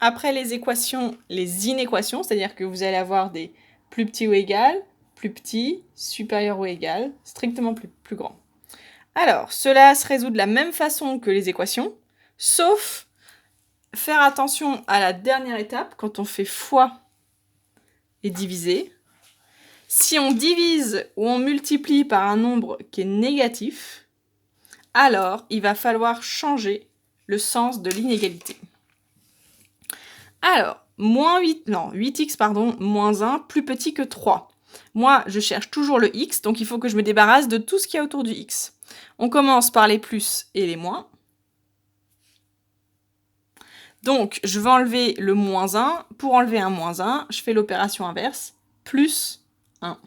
après les équations, les inéquations, c'est-à-dire que vous allez avoir des plus petits ou égal, plus petit, supérieur ou égal, strictement plus grand. Alors, cela se résout de la même façon que les équations, sauf faire attention à la dernière étape, quand on fait fois et diviser. Si on divise ou on multiplie par un nombre qui est négatif, alors il va falloir changer le sens de l'inégalité. Alors, 8x, moins 1, plus petit que 3. Moi, je cherche toujours le x, donc il faut que je me débarrasse de tout ce qu'il y a autour du x. On commence par les plus et les moins. Donc, je vais enlever le moins 1. Pour enlever un moins 1, je fais l'opération inverse, plus 1.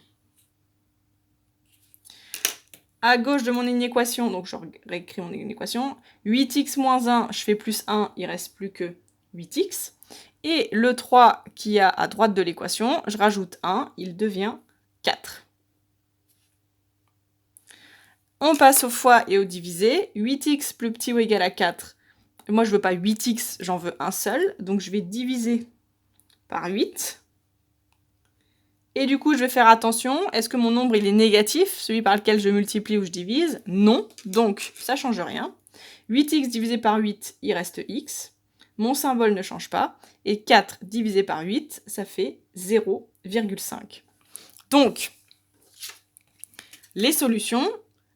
À gauche de mon inéquation, donc je réécris mon inéquation, 8x moins 1, je fais plus 1, il ne reste plus que 8x. Et le 3 qu'il y a à droite de l'équation, je rajoute 1, il devient 4. On passe au fois et au divisé. 8x plus petit ou égal à 4. Moi, je ne veux pas 8x, j'en veux un seul. Donc, je vais diviser par 8. Et du coup, je vais faire attention. Est-ce que mon nombre, il est négatif, celui par lequel je multiplie ou je divise? Non. Donc, ça ne change rien. 8x divisé par 8, il reste x. Mon symbole ne change pas. Et 4 divisé par 8, ça fait 0,5. Donc, les solutions,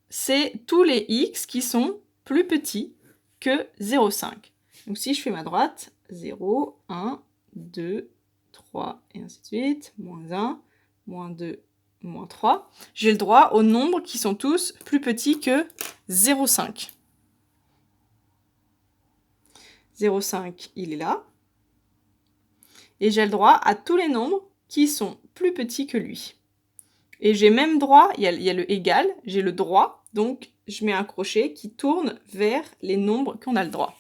c'est tous les x qui sont plus petits que 0,5. Donc si je fais ma droite, 0, 1, 2, 3, et ainsi de suite, moins 1, moins 2, moins 3, j'ai le droit aux nombres qui sont tous plus petits que 0,5. 0,5, il est là. Et j'ai le droit à tous les nombres qui sont plus petits que lui. Et j'ai même droit, il y a le égal, j'ai le droit, donc je mets un crochet qui tourne vers les nombres qu'on a le droit.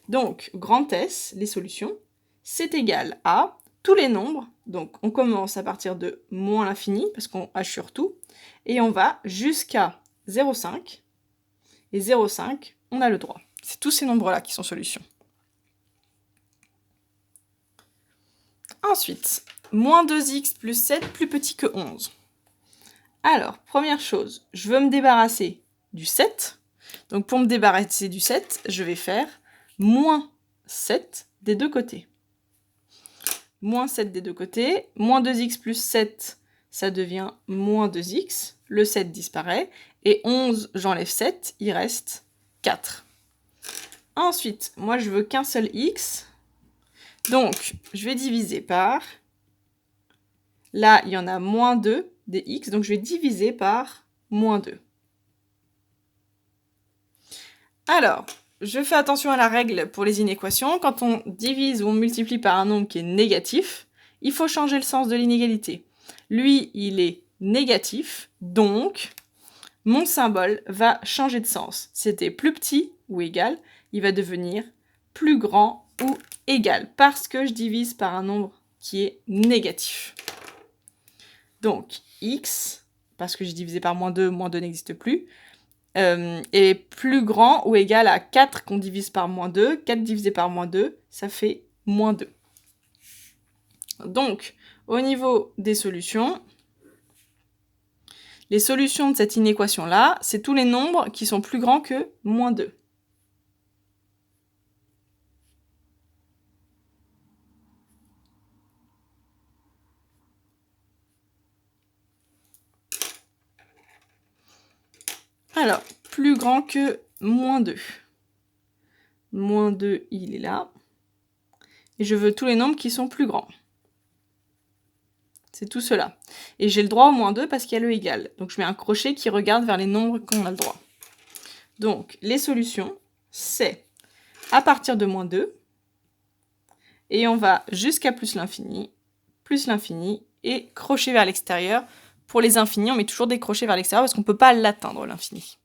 Donc, grand S, les solutions, c'est égal à tous les nombres, donc on commence à partir de moins l'infini, parce qu'on hachure tout, et on va jusqu'à 0,5, et 0,5, on a le droit. C'est tous ces nombres-là qui sont solutions. Ensuite, moins 2x plus 7 plus petit que 11. Alors, première chose, je veux me débarrasser du 7. Donc, pour me débarrasser du 7, je vais faire moins 7 des deux côtés. Moins 7 des deux côtés. Moins 2x plus 7, ça devient moins 2x. Le 7 disparaît. Et 11, j'enlève 7, il reste 4. Ensuite, moi, je veux qu'un seul x. Donc, je vais diviser par... Là, il y en a moins 2 des x, donc je vais diviser par moins 2. Alors, je fais attention à la règle pour les inéquations. Quand on divise ou on multiplie par un nombre qui est négatif, il faut changer le sens de l'inégalité. Lui, il est négatif, donc mon symbole va changer de sens. C'était plus petit ou égal, il va devenir plus grand ou égal, parce que je divise par un nombre qui est négatif. Donc, x, parce que j'ai divisé par moins 2 n'existe plus, est plus grand ou égal à 4 qu'on divise par moins 2. 4 divisé par moins 2, ça fait moins 2. Donc, au niveau des solutions, les solutions de cette inéquation-là, c'est tous les nombres qui sont plus grands que moins 2. Alors, plus grand que moins 2. Moins 2, il est là. Et je veux tous les nombres qui sont plus grands. C'est tout cela. Et j'ai le droit au moins 2 parce qu'il y a le égal. Donc je mets un crochet qui regarde vers les nombres qu'on a le droit. Donc les solutions, c'est à partir de moins 2. Et on va jusqu'à plus l'infini, et crochet vers l'extérieur. Pour les infinis, on met toujours des crochets vers l'extérieur parce qu'on ne peut pas l'atteindre, l'infini.